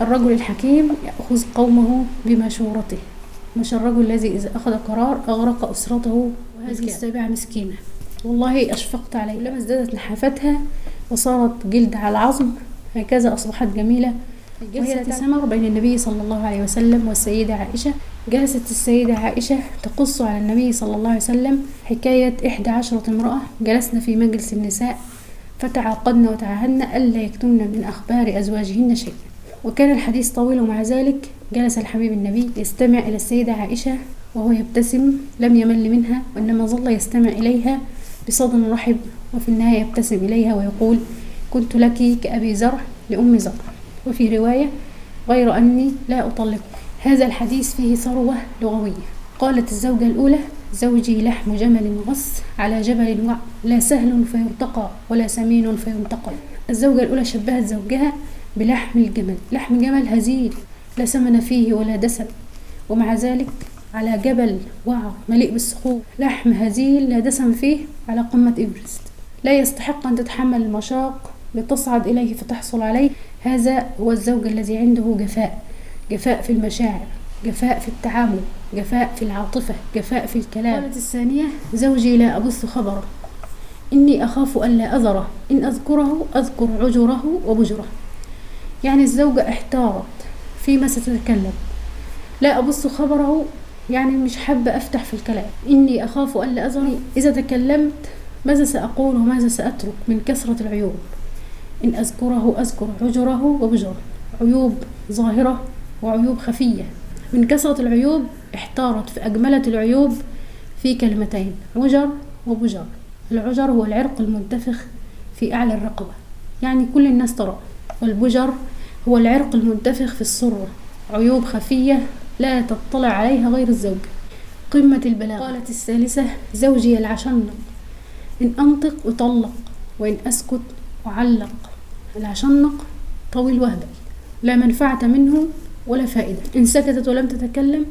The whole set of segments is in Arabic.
الرجل الحكيم يأخذ قومه بمشورته، مش الرجل الذي إذا أخذ قرار أغرق أسرته. وهذه السابعة مسكينة والله أشفقت عليها، لما ازدادت نحافتها وصارت جلد على العظم هكذا أصبحت جميلة. وهي تسمر بين النبي صلى الله عليه وسلم والسيدة عائشة. جلست السيدة عائشة تقص على النبي صلى الله عليه وسلم حكاية 11 امرأة جلسن في مجلس النساء فتعاقدن وتعاهدن ألا يكتمن من أخبار أزواجهن شيئا. وكان الحديث طويل، ومع ذلك جلس الحبيب النبي يستمع إلى السيدة عائشة وهو يبتسم لم يمل منها، وإنما ظل يستمع إليها بصدر رحب، وفي النهاية يبتسم إليها ويقول: كنت لك كأبي زرع لأم زرع. وفي رواية: غير أني لا أطلق. هذا الحديث فيه ثروة لغوية. قالت الزوجة الأولى: زوجي لحم جمل غص على جبل وع، لا سهل فيرتقى ولا سمين فينتقى. الزوجة الأولى شبهت زوجها بلحم الجمل، لحم جمل هزيل لا سمن فيه ولا دسم، ومع ذلك على جبل وعر مليء بالصخور، لحم هزيل لا دسم فيه على قمة إيفرست، لا يستحق أن تتحمل المشاق لتصعد إليه فتحصل عليه. هذا هو الزوج الذي عنده جفاء، جفاء في المشاعر، جفاء في التعامل، جفاء في العاطفة، جفاء في الكلام. قالت الثانية: زوجي لا أبث خبره، إني أخاف ألا أذره، إن أذكره أذكر عجره وبجره. يعني الزوجة احتارت فيما ستتكلم. لا أبث خبره يعني مش حابة أفتح في الكلام. إني أخاف ألا أذره، إذا تكلمت ماذا سأقول وماذا سأترك من كثرة العيوب. إن أذكره أذكر عجره وبجره، عيوب ظاهرة وعيوب خفية. من كثرة العيوب احتارت فأجملت العيوب في كلمتين: عجر وبجر. العجر هو العرق المنتفخ في أعلى الرقبة، يعني كل الناس ترى، والبجر هو العرق المنتفخ في السرة، عيوب خفية لا تطلع عليها غير الزوج. قمة البلاغة. قالت الثالثة: زوجي العشنق، إن أنطق أطلق وإن أسكت أعلق. العشنق طويل وهبل لا منفعة منه ولا فائدة، إن سكتت ولم تتكلم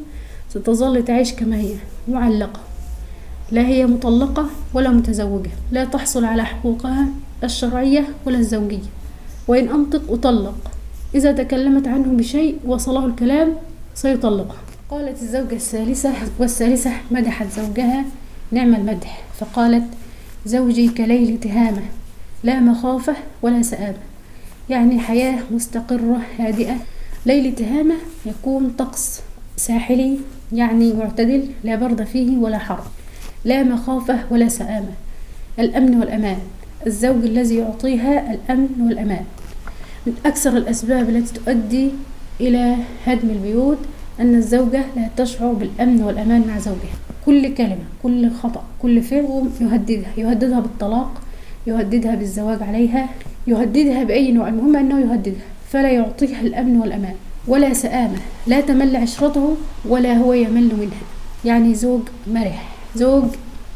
ستظل تعيش كما هي معلقة، لا هي مطلقة ولا متزوجة، لا تحصل على حقوقها الشرعية ولا الزوجية. وإن أنطق أطلق، إذا تكلمت عنه بشيء وصله الكلام سيطلقها. قالت الزوجة الثالثة والثالثة مدحت زوجها نعم المدح، فقالت: زوجي كليل تهامة، لا مخافة ولا سآمة. يعني حياة مستقرة هادئة. ليل تهامة يكون طقس ساحلي يعني معتدل، لا برد فيه ولا حر، لا مخافة ولا سآمة، الأمن والأمان. الزوج الذي يعطيها الأمن والأمان. من أكثر الأسباب التي تؤدي إلى هدم البيوت أن الزوجة لا تشعر بالأمن والأمان مع زوجها. كل كلمة، كل خطأ، كل فعل يهددها بالطلاق، يهددها بالزواج عليها، يهددها بأي نوع، المهم أنه يهددها، فلا يعطيها الأمن والأمان. ولا سآمة، لا تمل عشرته ولا هو يمل منها. يعني زوج مرح، زوج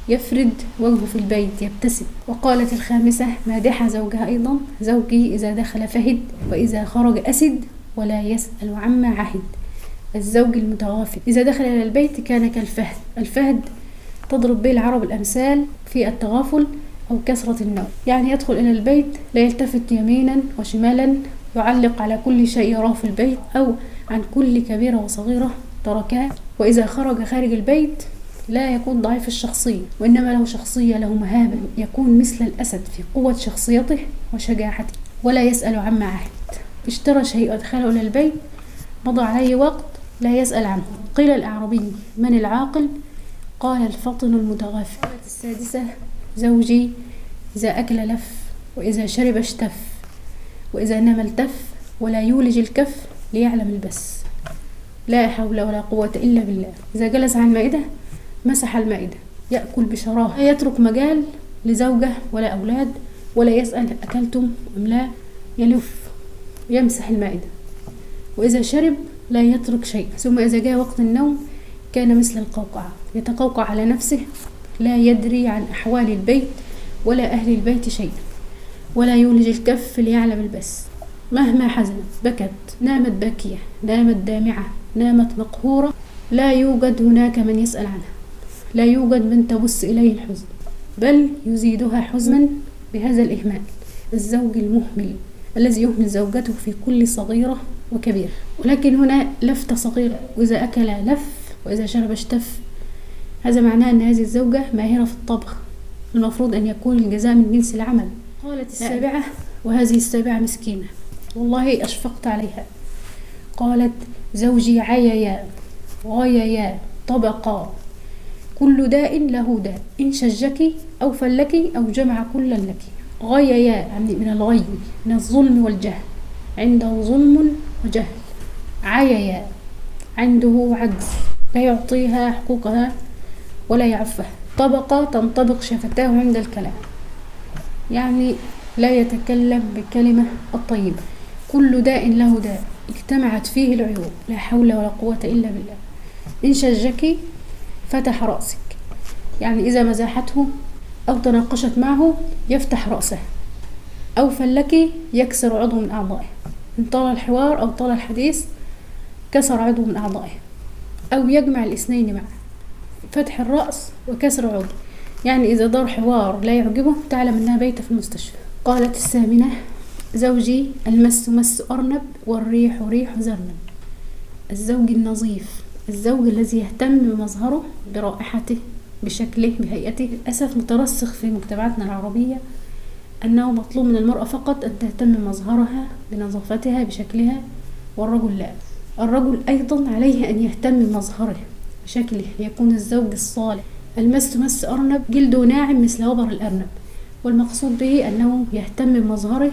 يفرد وجهه في البيت يبتسم. وقالت الخامسة مادحة زوجها أيضا: زوجي إذا دخل فهد وإذا خرج أسد ولا يسأل عما عهد. الزوج المتغافل إذا دخل إلى البيت كان كالفهد. الفهد تضرب به العرب الأمثال في التغافل أو كثرة النوم، يعني يدخل إلى البيت لا يلتفت يمينا وشمالا، يعلق على كل شيء يراه في البيت أو عن كل كبيرة وصغيرة تركها. وإذا خرج خارج البيت لا يكون ضعيف الشخصية، وإنما له شخصية، له مهابة، يكون مثل الأسد في قوة شخصيته وشجاعته، ولا يسأل عما عهد. اشترى شيء وادخله إلى البيت مضى عليه وقت لا يسأل عنه. قيل الأعرابي: من العاقل؟ قال: الفطن المتغافل. قالت السادسة: زوجي إذا أكل لف وإذا شرب اشتف وإذا نام التف ولا يولج الكف ليعلم البس. لا حول ولا قوة إلا بالله. إذا جلس عن المائدة مسح المائدة، يأكل بشراهة، لا يترك مجال لزوجة ولا أولاد، ولا يسأل أكلتم أم لا، يلف يمسح المائدة. وإذا شرب لا يترك شيء. ثم إذا جاء وقت النوم كان مثل القوقعة، يتقوقع على نفسه، لا يدري عن أحوال البيت ولا أهل البيت شيء، ولا يولج الكف ليعلم البس. مهما حزنت بكت، نامت باكية، نامت دامعة، نامت مقهورة، لا يوجد هناك من يسأل عنها، لا يوجد من تبص إليه الحزن، بل يزيدها حزنا بهذا الإهمال. الزوج المهمل الذي يهمل زوجته في كل صغيرة وكبير. ولكن هنا لفتة صغيرة: وإذا أكل لف وإذا شرب اشتف. هذا معناه أن هذه الزوجة ماهرة في الطبخ، المفروض أن يكون الجزاء من جنس العمل. قالت السابعة: وهذه السابعة مسكينة والله أشفقت عليها. قالت: زوجي عيا غيا طبقا، كل داء له داء، إن شجك أو فلك أو جمع كلا لك. غيا يعني من الغي، من الظلم والجهل، عنده ظلم وجهل. عيا عنده عجز، لا يعطيها حقوقها ولا يعفها. طبقة تنطبق شفتاه عند الكلام، يعني لا يتكلم بالكلمة الطيبة. كل داء له داء، اجتمعت فيه العيوب، لا حول ولا قوة إلا بالله. إن شجك فتح رأسك، يعني إذا مزاحته أو تناقشت معه يفتح رأسه، أو فلك يكسر عضو من أعضائه. إن طال الحوار أو طال الحديث كسر عضو من أعضائه، أو يجمع الاثنين معه، فتح الرأس وكسر عضو. يعني إذا دار حوار لا يعجبه تعلم أنها بيت في المستشفى. قالت الثامنة: زوجي المس مس أرنب والريح ريح زرنب. الزوج النظيف، الزوج الذي يهتم بمظهره، برائحته، بشكله، بهيئته. للأسف مترسخ في مجتمعاتنا العربية أنه مطلوب من المرأة فقط أن تهتم بمظهرها، بنظافتها، بشكلها، والرجل لا. الرجل أيضا عليه أن يهتم بمظهره، بشكله، ليكون الزوج الصالح. المس مس أرنب جلده ناعم مثل وبر الأرنب، والمقصود به أنه يهتم بمظهره،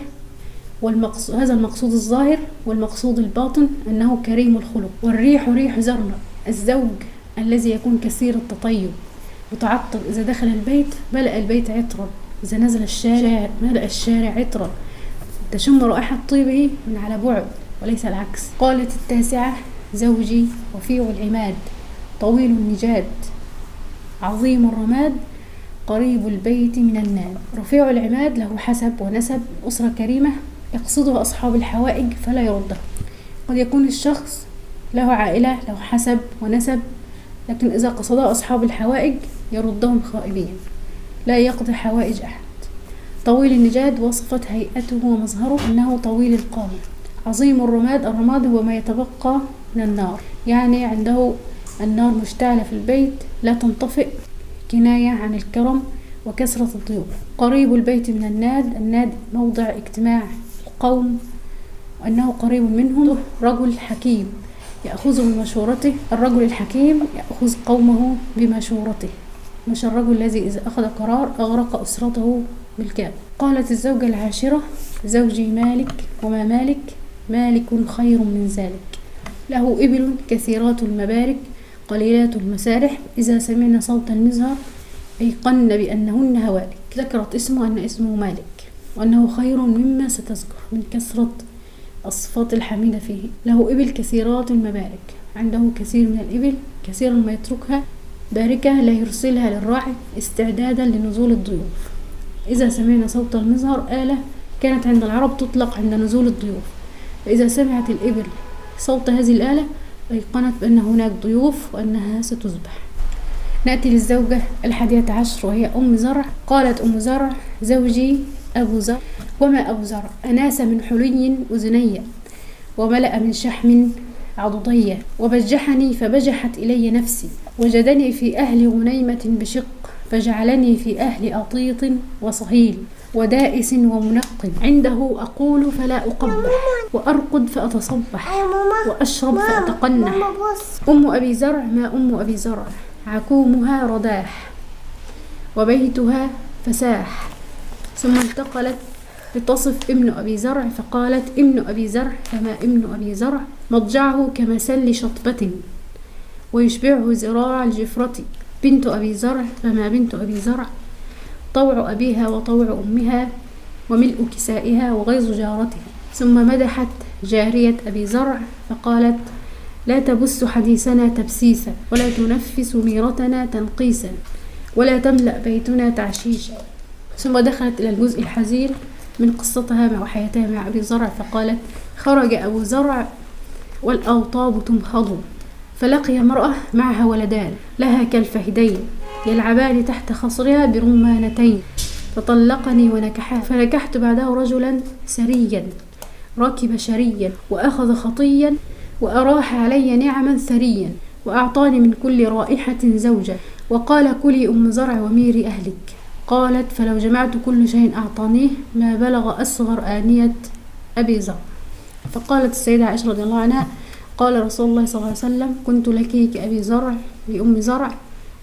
هذا المقصود الظاهر، والمقصود الباطن أنه كريم الخلق. والريح ريح زرنب، الزوج الذي يكون كثير التطيب، متعطر، إذا دخل البيت ملأ البيت عطرا، إذا نزل الشارع ملأ الشارع عطرا، تشم رائحة طيبه من على بعد وليس العكس. قالت التاسعة: زوجي رفيع العماد طويل النجاد عظيم الرماد قريب البيت من الناد. رفيع العماد له حسب ونسب، أسرة كريمة يقصده أصحاب الحوائج فلا يرده. قد يكون الشخص له عائلة، له حسب ونسب، لكن إذا قصده أصحاب الحوائج يردهم خائبين، لا يقضي حوائج أحد. طويل النجاد وصفت هيئته ومظهره أنه طويل القامة. عظيم الرماد، الرماد هو ما يتبقى من النار، يعني عنده النار مشتعلة في البيت لا تنطفئ، كناية عن الكرم وكثرة الضيوف. قريب البيت من الناد، الناد موضع اجتماع القوم وأنه قريب منهم. رجل حكيم يأخذ بمشورته، الرجل الحكيم يأخذ قومه بمشورته، مش الرجل الذي إذا أخذ قرار أغرق أسرته بالكامل. قالت الزوجة العاشرة: زوجي مالك وما مالك، مالك خير من ذلك، له إبل كثيرات المبارك قليلات المسارح، إذا سمعنا صوت المزهر أيقن بأنهن هوالك. ذكرت اسمه أن اسمه مالك، وأنه خير مما ستذكر من كثرة الصفات الحميدة فيه. له إبل كثيرات المبارك، عنده كثير من الإبل، كثيرا ما يتركها باركة لا يرسلها للراعي استعدادا لنزول الضيوف. إذا سمعنا صوت المزهر آلة كانت عند العرب تطلق عند نزول الضيوف، فإذا سمعت الإبل صوت هذه الآلة أيقنت بأن هناك ضيوف وأنها ستذبح. نأتي للزوجة 11 وهي أم زرع. قالت أم زرع: زوجي أبو زرع وما أبو زرع، أناس من حلي أذني وملأ من شحم عضدي، وبجحني فبجحت إلي نفسي، وجدني في أهل غنيمة بشق، فجعلني في أهل أطيط وصهيل ودائس ومنق. عنده أقول فلا أقبح، وأرقد فأتصبح، وأشرب فأتقنح. أم أبي زرع ما أم أبي زرع، عكومها رداح وبيتها فساح. ثم انتقلت لتصف ابن أبي زرع فقالت: ابن أبي زرع فما ابن أبي زرع، مضجعه كمسل شطبة ويشبعه ذراع الجفرة. بنت أبي زرع فما بنت أبي زرع، طوع أبيها وطوع أمها وملء كسائها وغيظ جارتها. ثم مدحت جارية أبي زرع فقالت: لا تبث حديثنا تبسيسا، ولا تنفس ميرتنا تنقيسا، ولا تملأ بيتنا تعشيشا. ثم دخلت إلى الجزء الحزين من قصتها وحياتها مع أبي زرع فقالت: خرج أبو زرع والأوطاب تمخض، فلقي امرأة معها ولدان لها كالفهدين يلعبان تحت خصرها برمانتين، فطلقني ونكحها، فنكحت بعده رجلا سريا ركب شريا وأخذ خطيا وأراح علي نعما ثريا وأعطاني من كل رائحة زوجة وقال كلي أم زرع وميري أهلك. قالت فلو جمعت كل شيء أعطانيه ما بلغ أصغر آنية أبي زرع. فقالت السيدة عائشة رضي الله عنها قال رسول الله صلى الله عليه وسلم كنت لك كأبي زرع لأم زرع،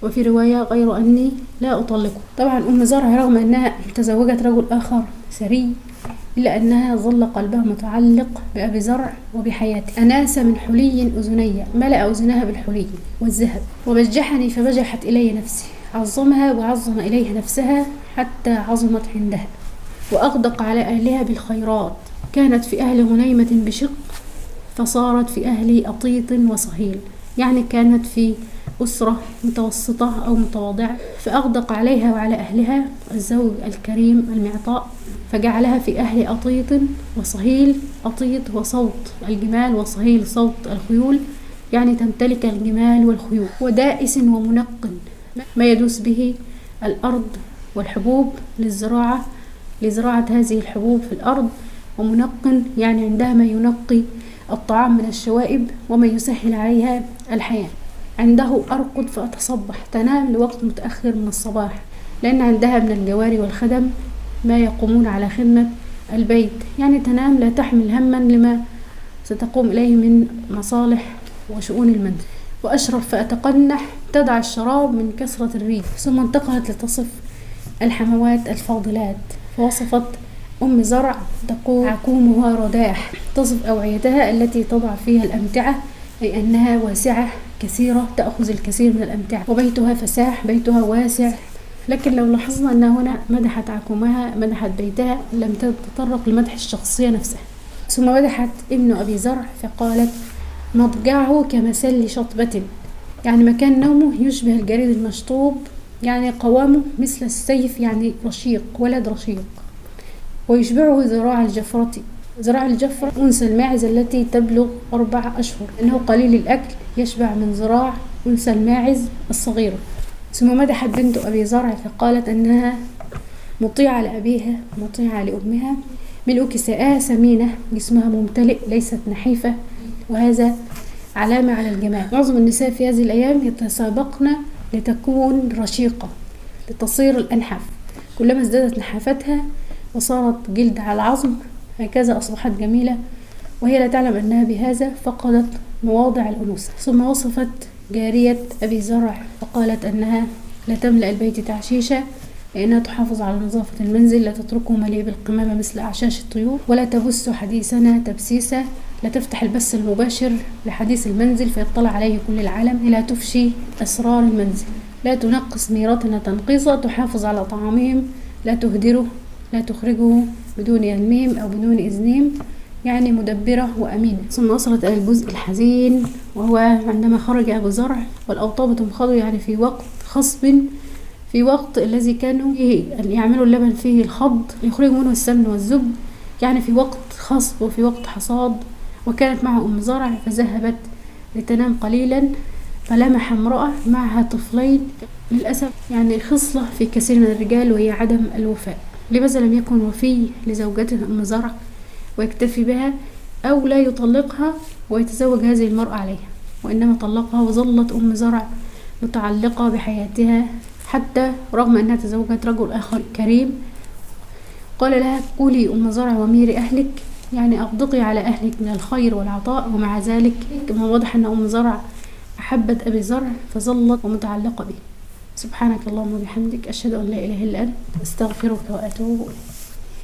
وفي رواية غير أني لا أطلقه. طبعا أم زرع رغم أنها تزوجت رجل آخر ثري إلا أنها ظل قلبها متعلق بأبي زرع وبحياته. أناس من حلي أذني، ملأ أذنها بالحلي والذهب، وبجحني فبجحت إلي نفسي، عظمها وعظم إليها نفسها حتى عظمت عندها، وأغدق على أهلها بالخيرات. كانت في أهل غنيمة بشق فصارت في أهل أطيط وصهيل، يعني كانت في أسرة متوسطة أو متواضعة، فأغدق عليها وعلى أهلها الزوج الكريم المعطاء، فجعلها في أهل أطيط وصهيل. أطيط وصوت الجمال، وصهيل صوت الخيول، يعني تمتلك الجمال والخيول. ودائس ومنق ما يدوس به الأرض والحبوب لزراعة هذه الحبوب في الأرض. ومنق يعني عندها ما ينقي الطعام من الشوائب وما يسهل عليها الحياة. عنده أرقد فأتصبح، تنام لوقت متأخر من الصباح، لأن عندها من الجواري والخدم ما يقومون على خدمة البيت، يعني تنام لا تحمل هما لما ستقوم إليه من مصالح وشؤون المنزل. وأشرب فأتقنح، تدع الشراب من كثرة الريح. ثم انتقلت لتصف الحموات الفاضلات، فوصفت أم زرع تقول عكومها رداح، تصف أوعيتها التي تضع فيها الأمتعة، أي أنها واسعة كثيرة تأخذ الكثير من الأمتعة. وبيتها فساح، بيتها واسع. لكن لو لاحظنا أنها هنا مدحت عكومها، مدحت بيتها، لم تتطرق لمدح الشخصية نفسها. ثم مدحت ابن أبي زرع فقالت مضجعه كمسل شطبة، يعني مكان نومه يشبه الجريد المشطوب، يعني قوامه مثل السيف، يعني رشيق، ولد رشيق. ويشبعه ذراع الجفرة. ذراع الجفرة أنثى الماعز التي تبلغ 4 أشهر، إنه قليل الأكل، يشبع من ذراع أنثى الماعز الصغيرة. ثم مدحت بنت أبي زرع فقالت أنها مطيعة لأبيها مطيعة لأمها، ملء كساءها سمينة، جسمها ممتلئ ليست نحيفة، وهذا علامة على الجمال. معظم النساء في هذه الأيام يتسابقن لتكون رشيقة، لتصير الأنحف. كلما ازدادت نحافتها وصارت جلد على العظم هكذا أصبحت جميلة، وهي لا تعلم أنها بهذا فقدت مواضع الأنوثة. ثم وصفت جارية أبي زرع فقالت أنها لا تملأ البيت تعشيشا، لأنها تحافظ على نظافة المنزل، لا تتركه مليء بالقمامة مثل أعشاش الطيور، ولا تبث حديثنا تبسيسا، لا تفتح البث المباشر لحديث المنزل فيطلع عليه كل العالم، لا تفشي أسرار المنزل، لا تنقص ميرتنا تنقيصا، تحافظ على طعامهم، لا تهدره، لا تخرجه بدون علمهم أو بدون إذنهم، يعني مدبرة وأمينة. ثم وصلت إلى الجزء الحزين، وهو عندما خرج أبو زرع والأوطاب تنخض، يعني في وقت خصب، في وقت الذي كانوا يعملوا اللبن فيه الخض يخرجوا منه السمن والزبد، يعني في وقت خصب وفي وقت حصاد. وكانت مع أم زرع فذهبت لتنام قليلا، فلمح امرأة معها طفلين، للأسف يعني خصلة في كثير من الرجال وهي عدم الوفاء. لماذا لم يكن وفي لزوجته أم زرع ويكتفي بها، أو لا يطلقها ويتزوج هذه المرأة عليها، وإنما طلقها وظلت أم زرع متعلقة بحياتها، حتى رغم أنها تزوجت رجل آخر كريم. قال لها كلي أم زرع وميري أهلك، يعني أغدقي على أهلك من الخير والعطاء. ومع ذلك كما واضح أن أم زرع أحبت أبي زرع فظلت ومتعلقة به. سبحانك اللهم وبحمدك، أشهد أن لا إله إلا أنت، أستغفرك وأتوب إليك.